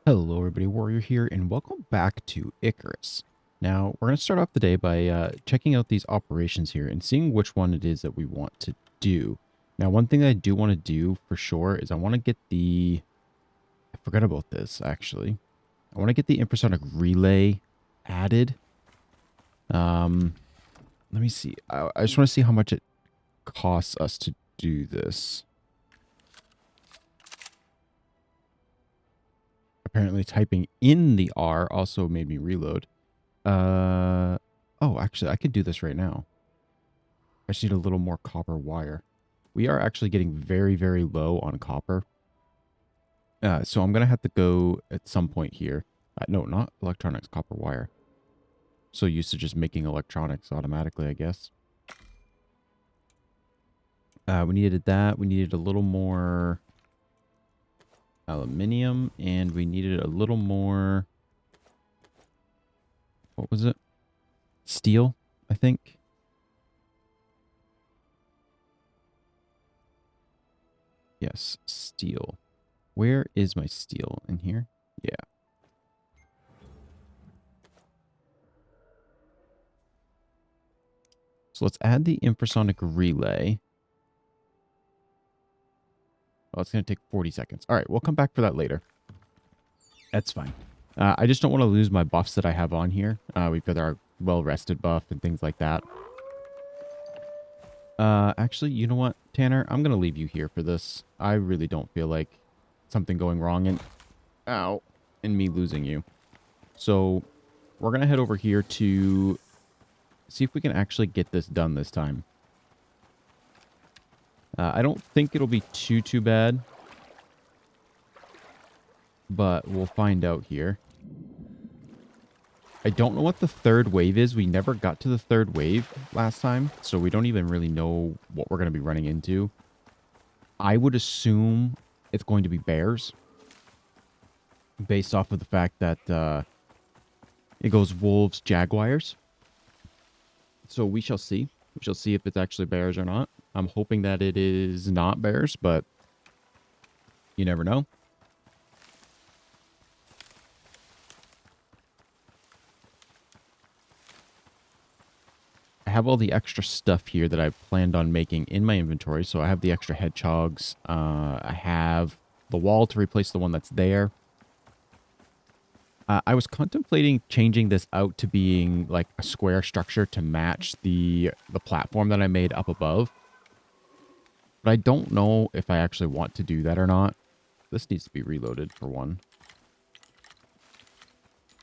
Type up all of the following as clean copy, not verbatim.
Hello everybody, Warrior here, and welcome back to Icarus. Now, we're going to start off the day by checking out these operations here and seeing which one it is that we want to do. Now, one thing that I do want to do for sure is I want to get the... I forgot about this, actually. I want to get the infrasonic relay added. Let me see. I just want to see how much it costs us to do this. Apparently typing in the R also made me reload. Oh, actually, I could do this right now. I just need a little more copper wire. We are actually getting very, very low on copper. So I'm going to have to go at some point here. No, not electronics, copper wire. So used to just making electronics automatically, I guess. We needed that. We needed a little more aluminium, and we needed a little more... What was it? Steel, I think. Yes, steel. Where is my steel? In here? Yeah. So let's add the infrasonic relay. Well, it's going to take 40 seconds. All right, we'll come back for that later. That's fine. I just don't want to lose my buffs that I have on here. We've got our well-rested buff and things like that. Actually, you know what, Tanner? I'm going to leave you here for this. I really don't feel like something going wrong and... Ow. And me losing you. So, we're going to head over here to see if we can actually get this done this time. I don't think it'll be too bad. But we'll find out here. I don't know what the third wave is. We never got to the third wave last time, so we don't even really know what we're going to be running into. I would assume it's going to be bears, based off of the fact that it goes wolves, jaguars. So we shall see. We shall see if it's actually bears or not. I'm hoping that it is not bears, but you never know. I have all the extra stuff here that I planned on making in my inventory. So I have the extra hedgehogs. I have the wall to replace the one that's there. I was contemplating changing this out to being like a square structure to match the platform that I made up above. But I don't know if I actually want to do that or not. This needs to be reloaded for one.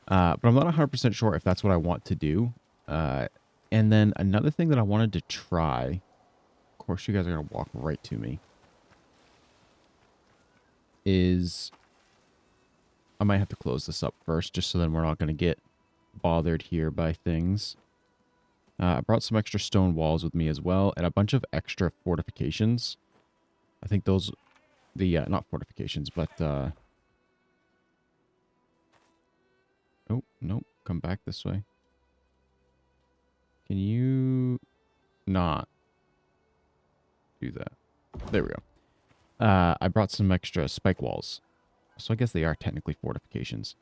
But I'm not 100% sure if that's what I want to do. And then another thing that I wanted to try, of course you guys are going to walk right to me, is I might have to close this up first just so then we're not going to get bothered here by things. I brought some extra stone walls with me as well and a bunch of extra fortifications. I think those, not fortifications, but, oh, nope, come back this way. Can you not do that? There we go. I brought some extra spike walls. So I guess they are technically fortifications.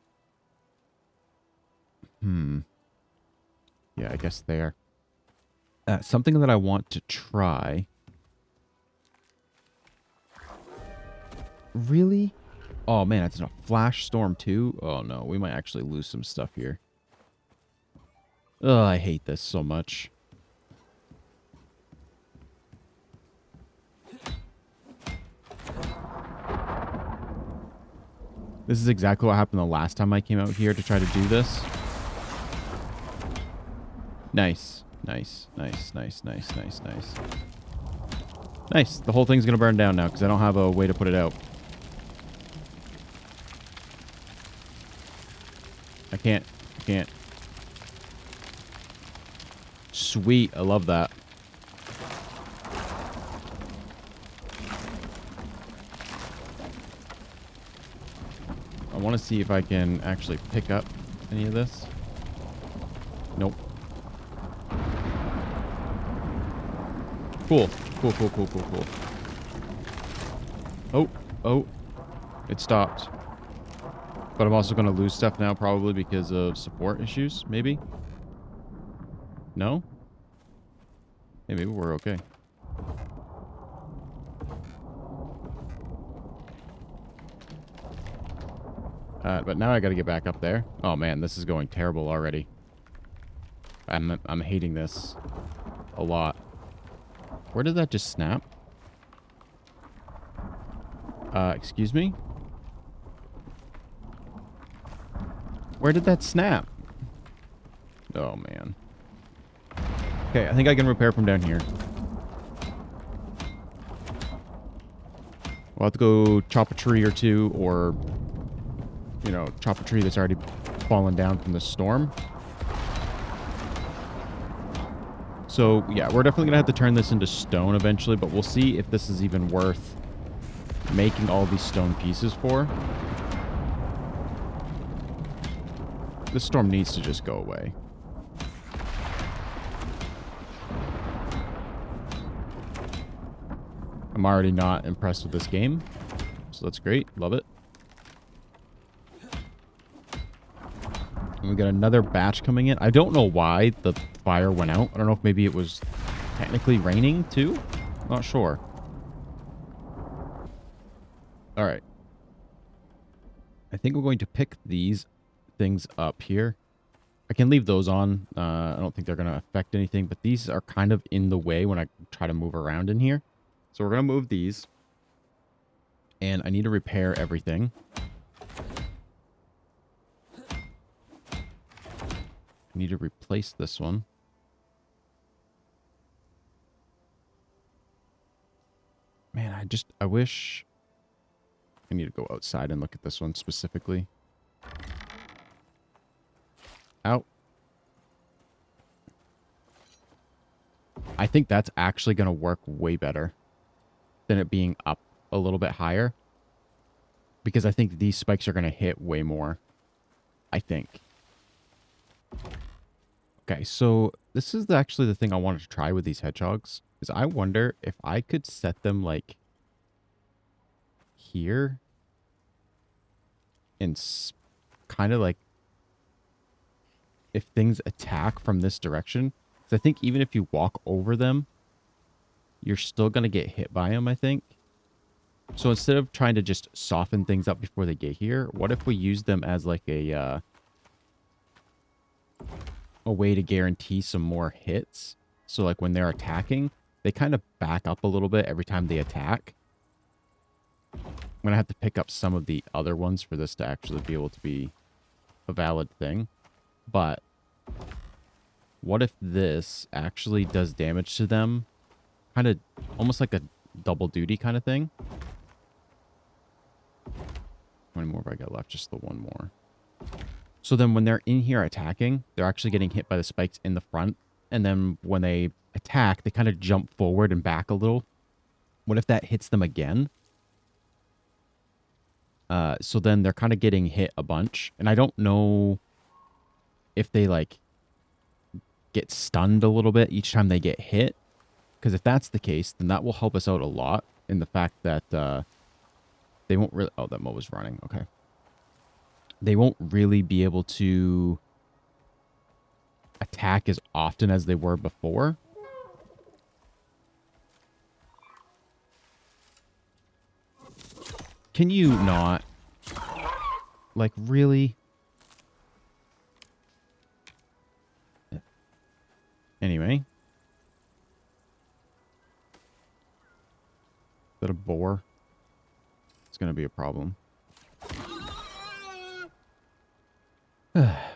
Yeah, I guess they are. Something that I want to try. Really? Oh man, it's a flash storm too? Oh no, we might actually lose some stuff here. Oh, I hate this so much. This is exactly what happened the last time I came out here to try to do this. Nice. Nice. Nice. Nice. Nice. Nice. Nice. Nice. The whole thing's going to burn down now because I don't have a way to put it out. I can't. Sweet. I love that. I want to see if I can actually pick up any of this. Nope. Cool. Cool. Oh. It stopped. But I'm also going to lose stuff now probably because of support issues, maybe? No? Hey, maybe we're okay. But now I got to get back up there. Oh man, this is going terrible already. I'm hating this a lot. Where did that just snap? Excuse me? Where did that snap? Oh man. Okay, I think I can repair from down here. We'll have to go chop a tree or two, or, you know, chop a tree that's already fallen down from the storm. So, yeah, we're definitely going to have to turn this into stone eventually, but we'll see if this is even worth making all these stone pieces for. This storm needs to just go away. I'm already not impressed with this game, so that's great. Love it. And we got another batch coming in. I don't know why the fire went out. I don't know if maybe it was technically raining too. Not sure. All right. I think we're going to pick these things up here. I can leave those on. I don't think they're going to affect anything, but these are kind of in the way when I try to move around in here. So we're going to move these. And I need to repair everything. I need to replace this one. Man, I wish... I need to go outside and look at this one specifically. Out. I think that's actually going to work way better than it being up a little bit higher. Because I think these spikes are going to hit way more. I think. Okay, so this is actually the thing I wanted to try with these hedgehogs. Is I wonder if I could set them like here. And kind of like if things attack from this direction. Because I think even if you walk over them, you're still going to get hit by them, I think. So instead of trying to just soften things up before they get here, what if we use them as like a way to guarantee some more hits? So like when they're attacking, they kind of back up a little bit every time they attack. I'm going to have to pick up some of the other ones for this to actually be able to be a valid thing. But what if this actually does damage to them? Kind of almost like a double duty kind of thing. How many more have I got left? Just the one more. So then when they're in here attacking, they're actually getting hit by the spikes in the front. And then when they attack, they kind of jump forward and back a little. What if that hits them again? So then they're kind of getting hit a bunch. And I don't know if they like get stunned a little bit each time they get hit. Because if that's the case, then that will help us out a lot in the fact that they won't really... Oh, that Mo was running. Okay. They won't really be able to attack as often as they were before. Can you not? Like, really? Anyway. Is that a boar? It's going to be a problem.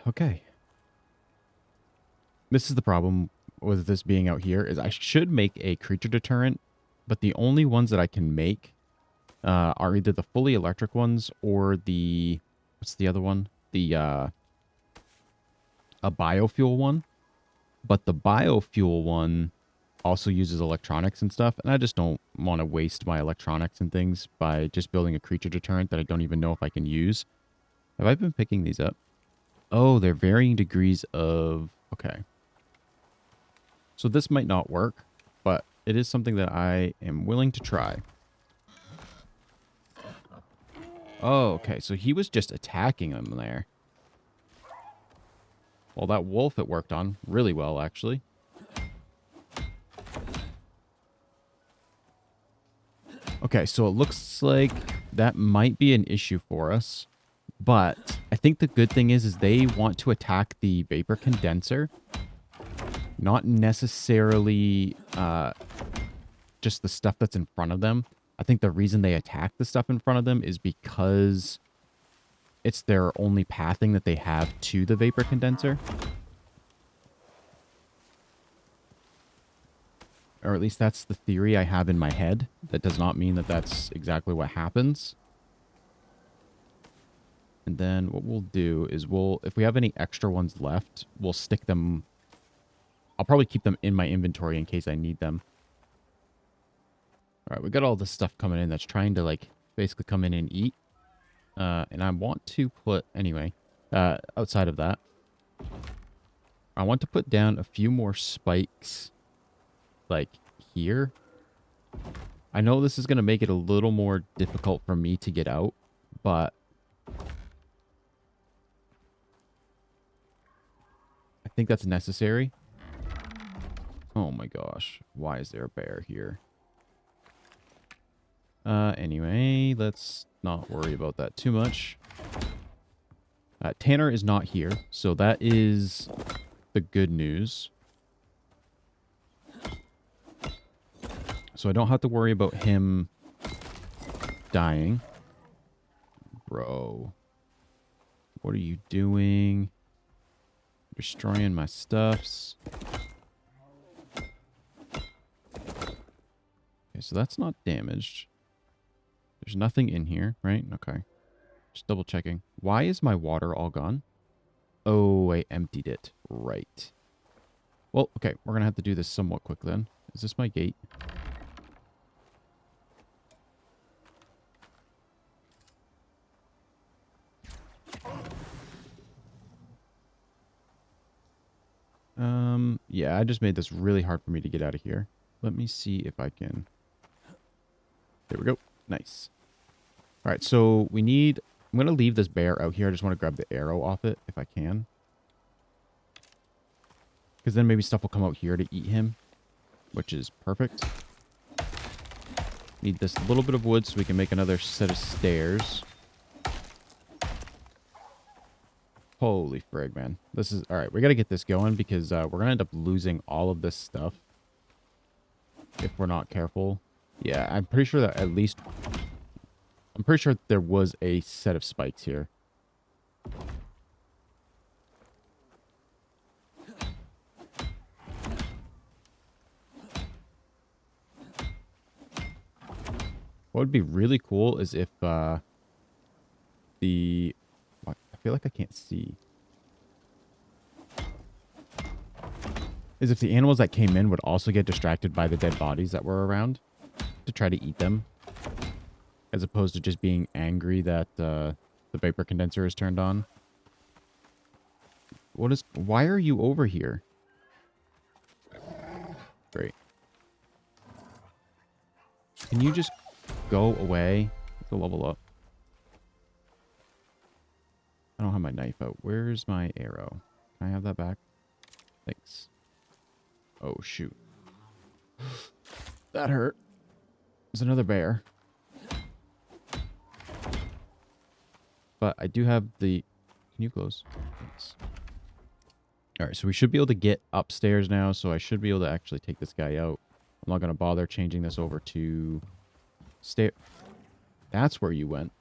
Okay. This is the problem with this being out here, is I should make a creature deterrent, but the only ones that I can make are either the fully electric ones or the... What's the other one? The, a biofuel one. But the biofuel one also uses electronics and stuff, and I just don't want to waste my electronics and things by just building a creature deterrent that I don't even know if I can use. Have I been picking these up? Oh, they're varying degrees of... Okay. So this might not work, but it is something that I am willing to try. Oh, okay. So he was just attacking them there. Well, that wolf it worked on really well, actually. Okay, so it looks like that might be an issue for us. But I think the good thing is they want to attack the vapor condenser. Not necessarily just the stuff that's in front of them. I think the reason they attack the stuff in front of them is because it's their only pathing that they have to the vapor condenser. Or at least that's the theory I have in my head. That does not mean that that's exactly what happens. And then what we'll do is if we have any extra ones left, we'll stick them. I'll probably keep them in my inventory in case I need them. All right, we got all this stuff coming in that's trying to like basically come in and eat. And I want to put, anyway, outside of that, I want to put down a few more spikes like here. I know this is going to make it a little more difficult for me to get out, but I think that's necessary. Oh my gosh. Why is there a bear here? Anyway, let's not worry about that too much. Tanner is not here, so that is the good news. So I don't have to worry about him dying. Bro. What are you doing? Destroying my stuffs. Okay, so that's not damaged. There's nothing in here, right? Okay. Just double checking. Why is my water all gone? Oh, I emptied it. Right. Well, okay. We're going to have to do this somewhat quick then. Is this my gate? Yeah, I just made this really hard for me to get out of here. Let me see if I can. There we go. Nice. All right, so we need... I'm going to leave this bear out here. I just want to grab the arrow off it if I can. Because then maybe stuff will come out here to eat him, which is perfect. Need this little bit of wood so we can make another set of stairs. Holy frig, man. This is... Alright, we gotta get this going because we're gonna end up losing all of this stuff. If we're not careful. Yeah, I'm pretty sure that at least... I'm pretty sure there was a set of spikes here. What would be really cool is if the... I feel like I can't see. Is if the animals that came in would also get distracted by the dead bodies that were around to try to eat them. As opposed to just being angry that the vapor condenser is turned on. Why are you over here? Great. Can you just go away? Go level up. I don't have my knife out. Where's my arrow? Can I have that back? Thanks. Oh, shoot. That hurt. There's another bear. But I do have the... Can you close? Thanks. Alright, so we should be able to get upstairs now, so I should be able to actually take this guy out. I'm not going to bother changing this over to... Stair... That's where you went.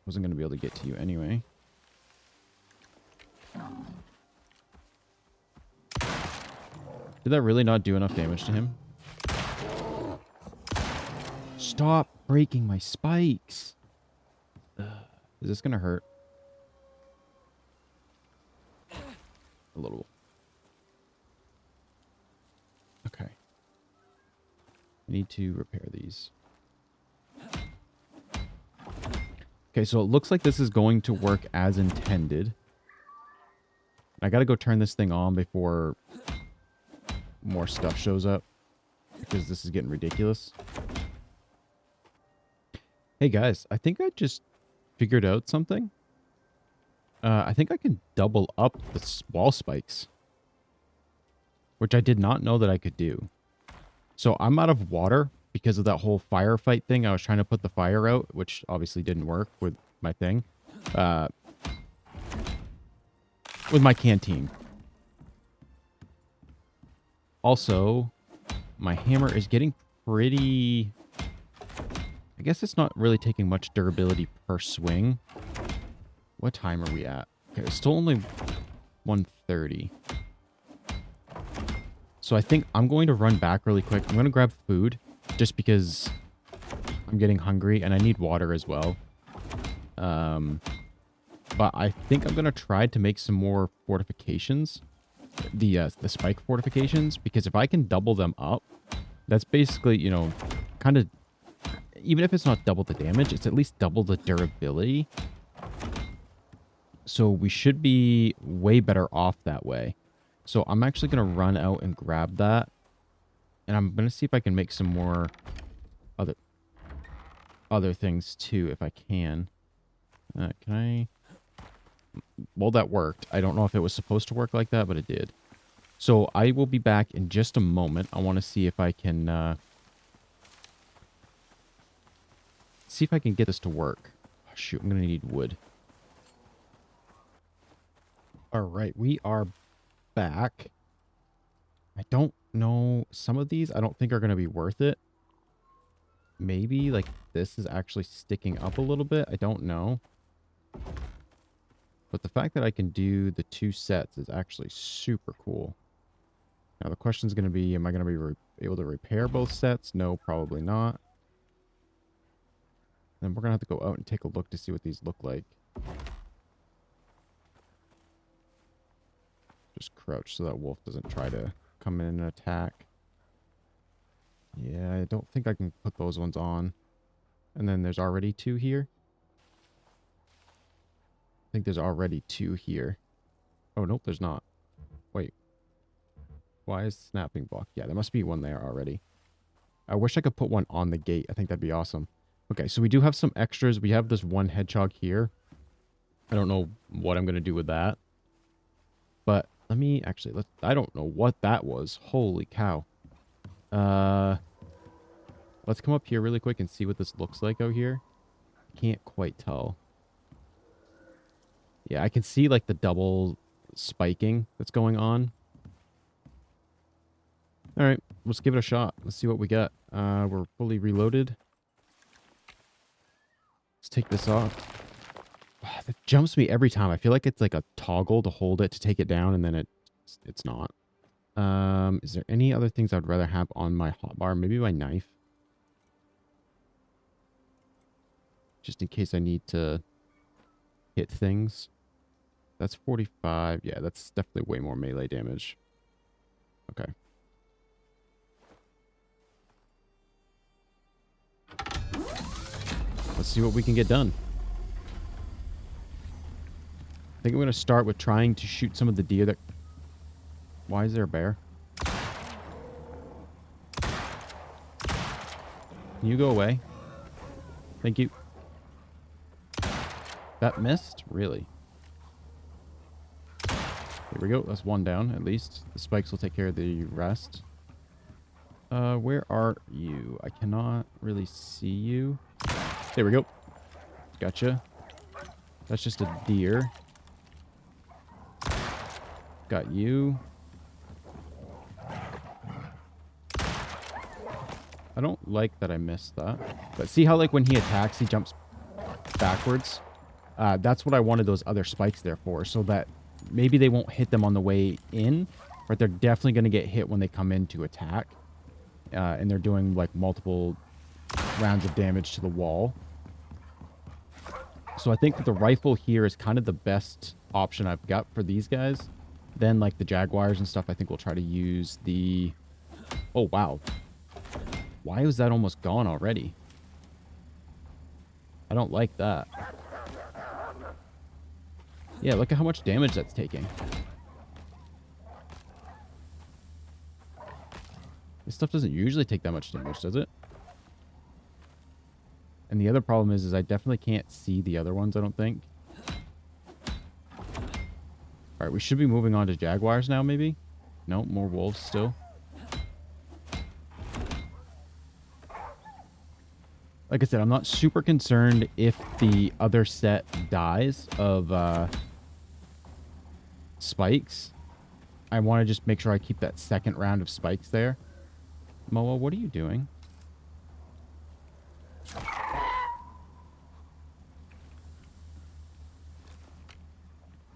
Wasn't going to be able to get to you anyway. Did that really not do enough damage to him? Stop breaking my spikes! Ugh. Is this gonna hurt? A little. Okay. I need to repair these. Okay, so it looks like this is going to work as intended. I gotta go turn this thing on before more stuff shows up. Because this is getting ridiculous. Hey guys, I think I just figured out something. I think I can double up the wall spikes, which I did not know that I could do. So I'm out of water because of that whole firefight thing. I was trying to put the fire out, which obviously didn't work with my thing. With my canteen. Also, my hammer is getting pretty... I guess it's not really taking much durability per swing. What time are we at? Okay, it's still only 1:30. So I think I'm going to run back really quick. I'm going to grab food just because I'm getting hungry and I need water as well. But I think I'm going to try to make some more fortifications. The spike fortifications. Because if I can double them up, that's basically, you know, kind of... Even if it's not double the damage, it's at least double the durability. So we should be way better off that way. So I'm actually going to run out and grab that. And I'm going to see if I can make some more other things too, if I can. Can I... Well, that worked. I don't know if it was supposed to work like that, but it did. So I will be back in just a moment. I want to see if I can... see if I can get this to work. Oh, shoot, I'm going to need wood. All right, we are back. I don't know. Some of these I don't think are going to be worth it. Maybe like this is actually sticking up a little bit. I don't know. But the fact that I can do the 2 sets is actually super cool. Now the question is going to be, am I going to be able to repair both sets? No, probably not. Then we're going to have to go out and take a look to see what these look like. Just crouch so that wolf doesn't try to come in and attack. Yeah, I don't think I can put those ones on. And then there's already 2 here. I think there's already 2 here. Oh, nope, there's not. Wait. Why is snapping block? Yeah, there must be one there already. I wish I could put one on the gate. I think that'd be awesome. Okay, so we do have some extras. We have this one hedgehog here. I don't know what I'm going to do with that. But let me actually... I don't know what that was. Holy cow. Let's come up here really quick and see what this looks like out here. Can't quite tell. Yeah, I can see like the double spiking that's going on. All right, let's give it a shot. Let's see what we got. We're fully reloaded. Let's take this off. That jumps me every time. I feel like it's like a toggle to hold it to take it down, and then it's not. Is there any other things I'd rather have on my hotbar? Maybe my knife. Just in case I need to hit things. That's 45. Yeah, that's definitely way more melee damage. Okay. Let's see what we can get done. I think I'm going to start with trying to shoot some of the deer that... Why is there a bear? Can you go away? Thank you. That missed? Really? Here we go. That's one down, at least. The spikes will take care of the rest. Where are you? I cannot really see you. There we go. Gotcha. That's just a deer. Got you. I don't like that I missed that. But see how, like, when he attacks, he jumps backwards? That's what I wanted those other spikes there for, so that maybe they won't hit them on the way in, but they're definitely going to get hit when they come in to attack. And they're doing, like, multiple rounds of damage to the wall. So I think that the rifle here is kind of the best option I've got for these guys. Then, like, the Jaguars and stuff, I think we'll try to use the... Oh, wow. Why was that almost gone already? I don't like that. Yeah, look at how much damage that's taking. This stuff doesn't usually take that much damage, does it? And the other problem is I definitely can't see the other ones, I don't think. All right, we should be moving on to jaguars now, maybe? No, more wolves still. Like I said, I'm not super concerned if the other set dies of spikes. I want to just make sure I keep that second round of spikes there. Moa, what are you doing?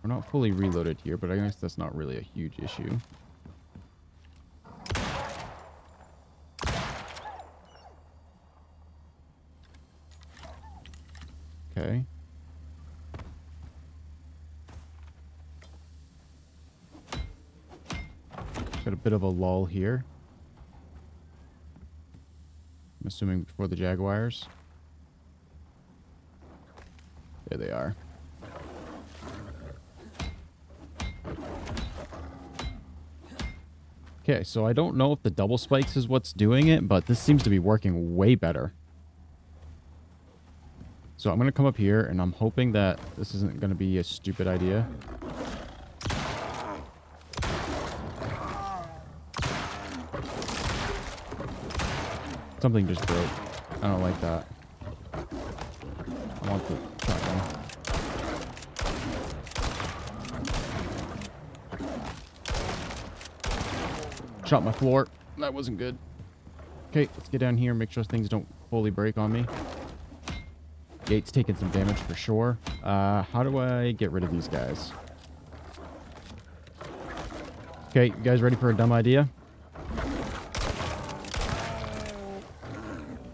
We're not fully reloaded here, but I guess that's not really a huge issue. Okay. Got a bit of a lull here. I'm assuming before the jaguars. There they are. Okay, so I don't know if the double spikes is what's doing it, but this seems to be working way better. So I'm going to come up here, and I'm hoping that this isn't going to be a stupid idea. Something just broke. I don't like that. I want the shotgun. Shot my floor. That wasn't good. Okay, let's get down here and make sure things don't fully break on me. Gate's taking some damage for sure. How do I get rid of these guys? Okay, you guys ready for a dumb idea?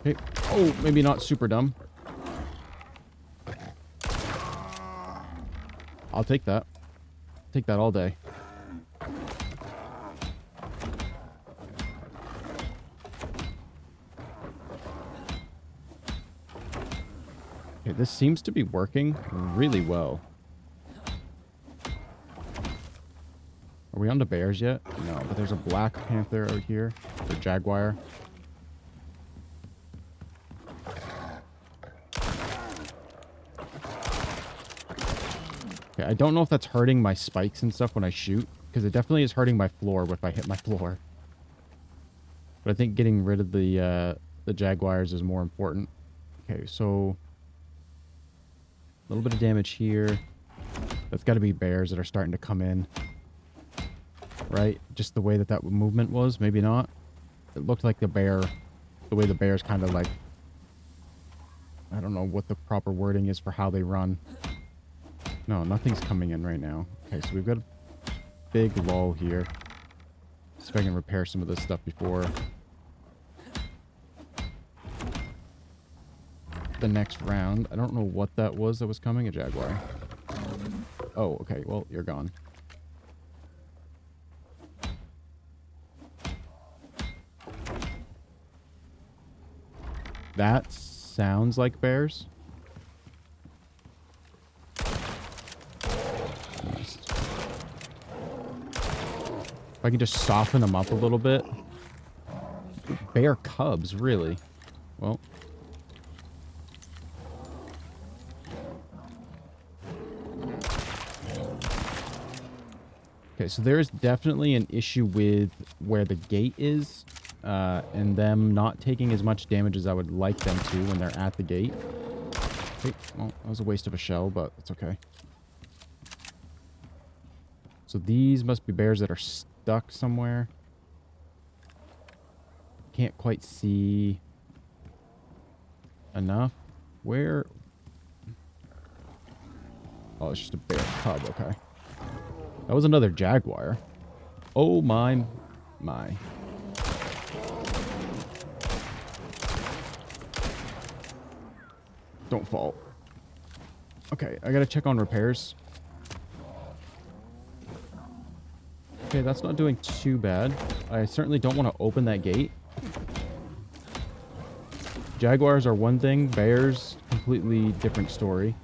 Okay. Oh, maybe not super dumb. I'll take that. Take that all day. Okay, this seems to be working really well. Are we on to bears yet? No, but there's a black panther out here. Or jaguar. Okay, I don't know if that's hurting my spikes and stuff when I shoot, because it definitely is hurting my floor if I hit my floor. But I think getting rid of the jaguars is more important. Okay, so a little bit of damage here. That's got to be bears that are starting to come in. Right? Just the way that movement was. Maybe not. It looked like the way the bears kind of like... I don't know what the proper wording is for how they run. No, nothing's coming in right now. Okay, so we've got a big lull here. See if I can repair some of this stuff before the next round. I don't know what that was coming. A jaguar. Oh, okay. Well, you're gone. That sounds like bears. If I can just soften them up a little bit. Bear cubs, really? Well. Okay, so there is definitely an issue with where the gate is. And them not taking as much damage as I would like them to when they're at the gate. Okay, well, that was a waste of a shell, but it's okay. So these must be bears that are stuck somewhere. Can't quite see enough. Where? Oh, it's just a bear cub, okay. That was another jaguar. Oh my. Don't fall. Okay, I gotta check on repairs. Okay, that's not doing too bad. I certainly don't want to open that gate. Jaguars are one thing. Bears, completely different story.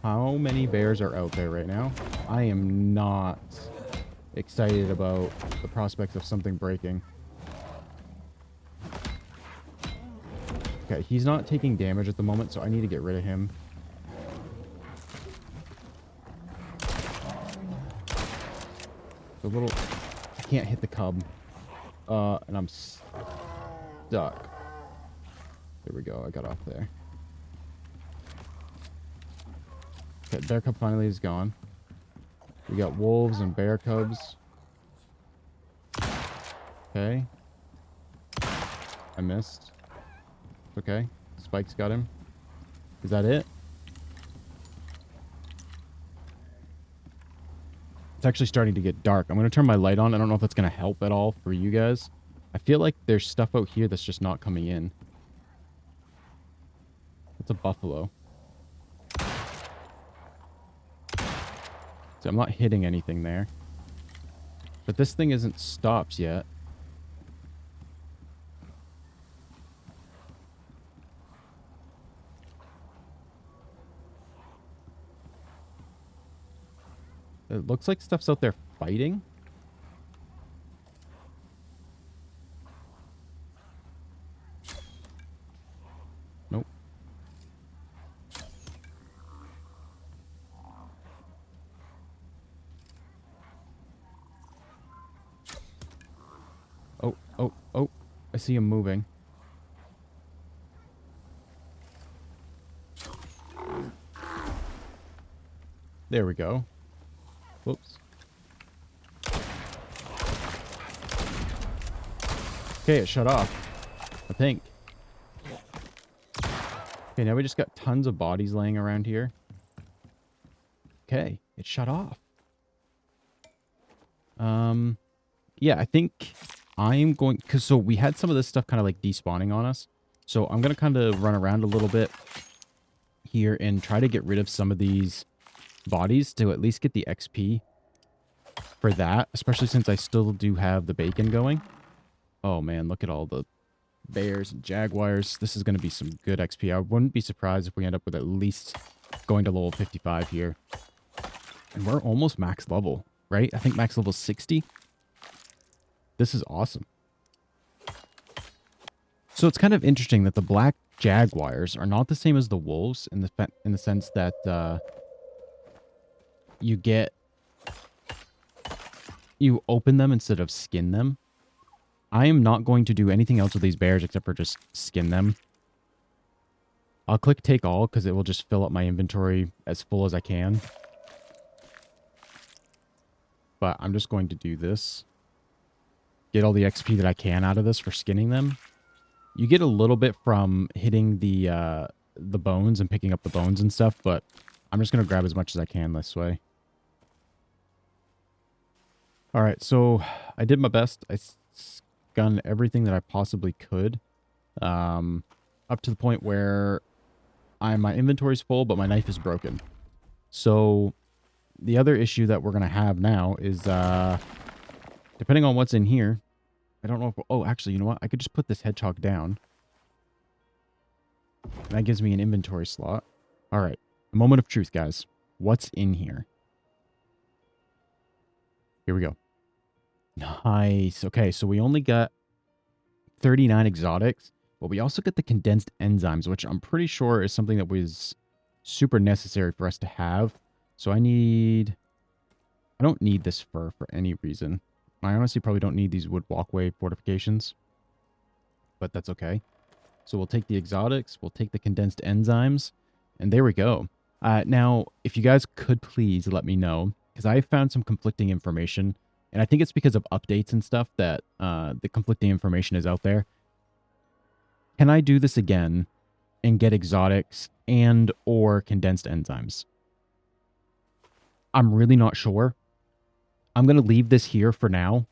How many bears are out there right now? I am not excited about the prospects of something breaking. Okay, he's not taking damage at the moment, so I need to get rid of him. The little... I can't hit the cub. And I'm stuck. There we go. I got off there. Okay, bear cub finally is gone. We got wolves and bear cubs. Okay. I missed. Okay. Spike's got him. Is that it? It's actually starting to get dark. I'm going to turn my light on. I don't know if that's going to help at all for you guys. I feel like there's stuff out here that's just not coming in. It's a buffalo. So I'm not hitting anything there. But this thing isn't stopped yet. It looks like stuff's out there fighting. Nope. Oh. I see him moving. There we go. Whoops. Okay, it shut off. I think. Okay, now we just got tons of bodies laying around here. Okay, it shut off. Yeah, I think I'm going... Because, so we had some of this stuff kind of like despawning on us. So I'm going to kind of run around a little bit here and try to get rid of some of these bodies to at least get the XP for that. Especially since I still do have the bacon going. Oh, man, look at all the bears and jaguars. This is going to be some good XP. I wouldn't be surprised if we end up with at least going to level 55 here. And we're almost max level, right? I think max level 60. This is awesome. So it's kind of interesting that the black jaguars are not the same as the wolves in the sense that you open them instead of skin them. I am not going to do anything else with these bears except for just skin them. I'll click take all because it will just fill up my inventory as full as I can. But I'm just going to do this. Get all the XP that I can out of this for skinning them. You get a little bit from hitting the bones and picking up the bones and stuff, but I'm just going to grab as much as I can this way. All right, so I did my best. I gunned everything that I possibly could, up to the point where my inventory's full, but my knife is broken. So the other issue that we're going to have now is, depending on what's in here, I don't know if... Oh, actually, you know what? I could just put this hedgehog down. And that gives me an inventory slot. All right. A moment of truth, guys. What's in here? Here we go. Nice. Okay, so we only got 39 exotics, but we also get the condensed enzymes, which I'm pretty sure is something that was super necessary for us to have. So I don't need this fur for any reason. I honestly probably don't need these wood walkway fortifications, but that's okay. So we'll take the exotics, we'll take the condensed enzymes, and there we go. Now, if you guys could please let me know, because I found some conflicting information, and I think it's because of updates and stuff that the conflicting information is out there. Can I do this again and get exotics and or condensed enzymes? I'm really not sure. I'm going to leave this here for now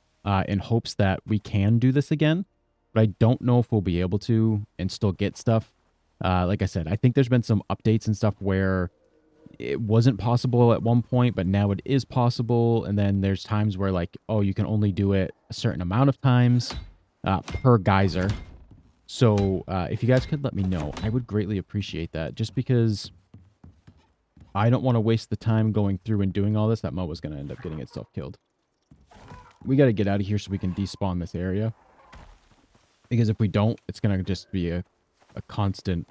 in hopes that we can do this again. But I don't know if we'll be able to and still get stuff. Like I said, I think there's been some updates and stuff where it wasn't possible at one point, but now it is possible. And then there's times where like, oh, you can only do it a certain amount of times per geyser. So if you guys could let me know, I would greatly appreciate that. Just because I don't want to waste the time going through and doing all this. That Mo was going to end up getting itself killed. We got to get out of here so we can despawn this area. Because if we don't, it's going to just be a a constant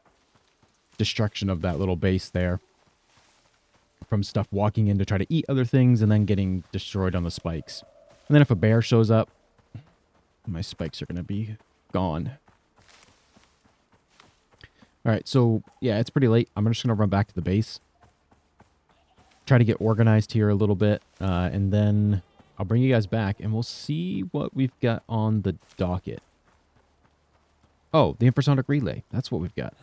destruction of that little base there from stuff walking in to try to eat other things and then getting destroyed on the spikes. And then if a bear shows up, my spikes are going to be gone. All right, so yeah, it's pretty late. I'm just going to run back to the base. Try to get organized here a little bit, and then I'll bring you guys back, and we'll see what we've got on the docket. Oh, the infrasonic relay. That's what we've got.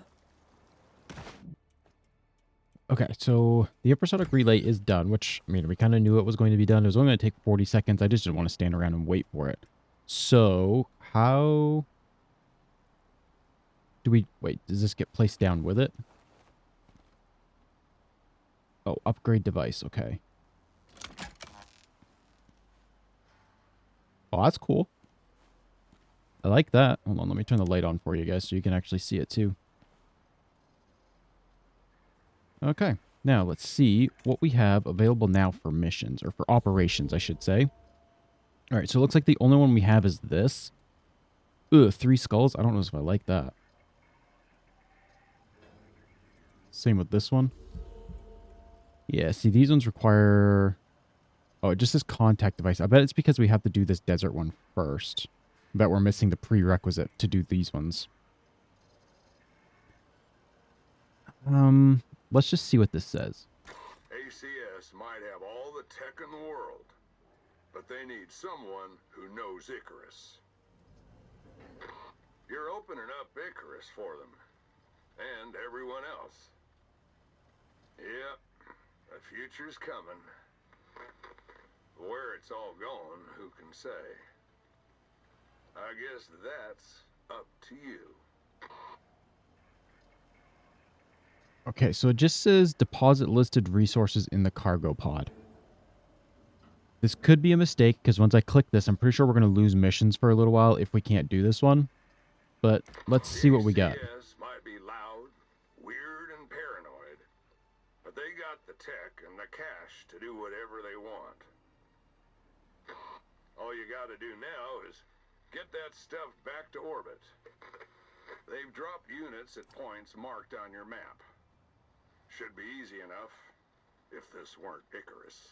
Okay, so the infrasonic relay is done, which, I mean, we kind of knew it was going to be done. It was only going to take 40 seconds. I just didn't want to stand around and wait for it. So, how do we... Wait, does this get placed down with it? Oh, upgrade device. Okay. Oh, that's cool. I like that. Hold on, let me turn the light on for you guys so you can actually see it too. Okay, now let's see what we have available now for missions, or for operations, I should say. All right, so it looks like the only one we have is this. Ugh, 3 skulls? I don't know if I like that. Same with this one. Yeah, see, these ones require... Oh, it just says contact device. I bet it's because we have to do this desert one first. I bet we're missing the prerequisite to do these ones. Let's just see what this says. ACS might have all the tech in the world, but they need someone who knows Icarus. You're opening up Icarus for them, and everyone else. Yep, the future's coming. Where it's all going, who can say? I guess that's up to you. Okay, so it just says deposit listed resources in the cargo pod. This could be a mistake, because once I click this, I'm pretty sure we're going to lose missions for a little while if we can't do this one. But let's see what we got. ACS might be loud, weird, and paranoid, but they got the tech and the cash to do whatever they want. All you gotta do now is get that stuff back to orbit. They've dropped units at points marked on your map. Should be easy enough, if this weren't Icarus.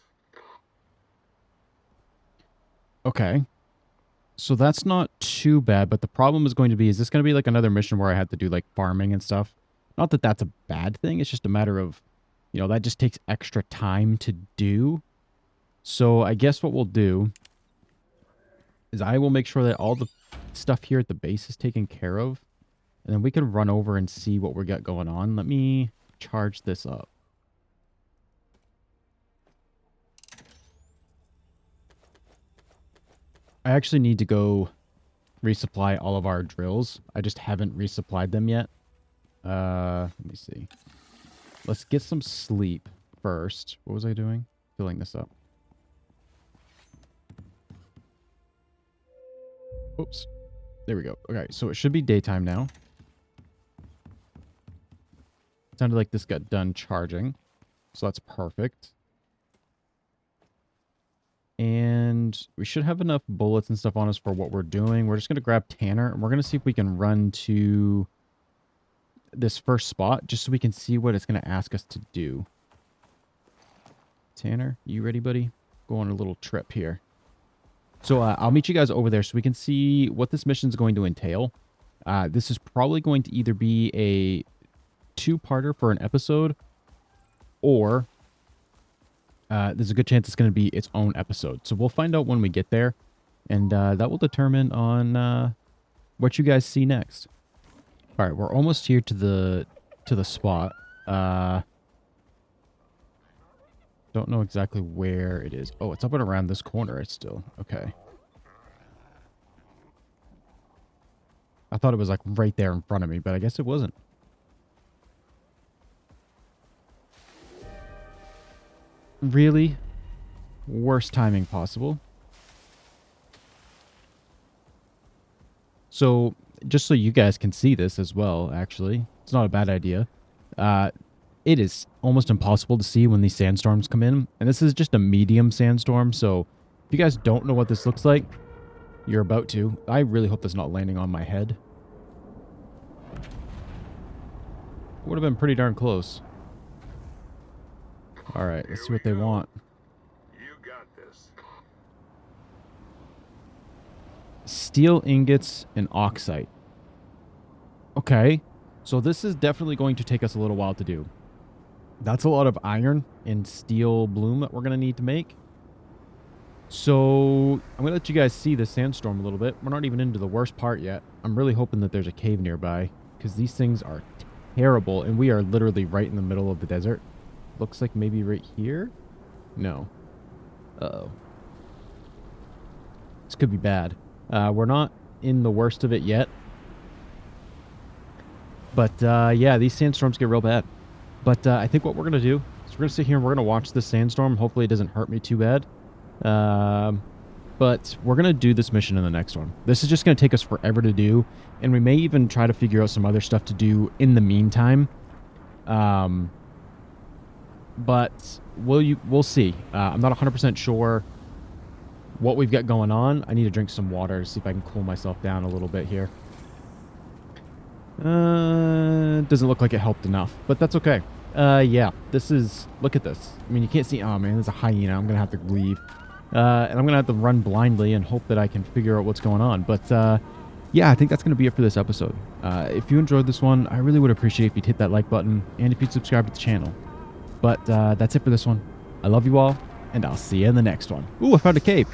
Okay. So that's not too bad, but the problem is going to be, is this going to be like another mission where I have to do like farming and stuff? Not that that's a bad thing, it's just a matter of, you know, that just takes extra time to do. So I guess what we'll do is I will make sure that all the stuff here at the base is taken care of. And then we can run over and see what we got going on. Let me charge this up. I actually need to go resupply all of our drills. I just haven't resupplied them yet. Let me see. Let's get some sleep first. What was I doing? Filling this up. Oops. There we go. Okay, so it should be daytime now. Sounded like this got done charging. So that's perfect. And we should have enough bullets and stuff on us for what we're doing. We're just going to grab Tanner, and we're going to see if we can run to this first spot, just so we can see what it's going to ask us to do. Tanner, you ready, buddy? Go on a little trip here. So I'll meet you guys over there so we can see what this mission is going to entail. This is probably going to either be a 2-parter for an episode, or there's a good chance it's going to be its own episode. So we'll find out when we get there, and that will determine on what you guys see next. All right, we're almost here to the spot. Don't know exactly where it is. Oh, it's up and around this corner. It's still okay. I thought it was like right there in front of me, but I guess it wasn't. Really? Worst timing possible. So, just so you guys can see this as well, actually. It's not a bad idea. It is almost impossible to see when these sandstorms come in. And this is just a medium sandstorm, so if you guys don't know what this looks like, you're about to. I really hope that's not landing on my head. Would have been pretty darn close. All right, let's see what they want. You got this. Steel ingots and oxide. Okay, so this is definitely going to take us a little while to do. That's a lot of iron and steel bloom that we're going to need to make. So I'm going to let you guys see the sandstorm a little bit. We're not even into the worst part yet. I'm really hoping that there's a cave nearby because these things are terrible and we are literally right in the middle of the desert. Looks like maybe right here? No. Uh-oh. This could be bad. We're not in the worst of it yet. But, yeah, these sandstorms get real bad. But I think what we're going to do is we're going to sit here and we're going to watch this sandstorm. Hopefully it doesn't hurt me too bad. But we're going to do this mission in the next one. This is just going to take us forever to do. And we may even try to figure out some other stuff to do in the meantime. But we'll see. I'm not 100% sure what we've got going on. I need to drink some water to see if I can cool myself down a little bit here. Doesn't look like it helped enough, but that's okay. Yeah, this is, look at this. I mean, you can't see, oh man, there's a hyena. I'm going to have to leave. And I'm going to have to run blindly and hope that I can figure out what's going on. But, yeah, I think that's going to be it for this episode. If you enjoyed this one, I really would appreciate if you'd hit that like button and if you'd subscribe to the channel. But, that's it for this one. I love you all, and I'll see you in the next one. Ooh, I found a cave.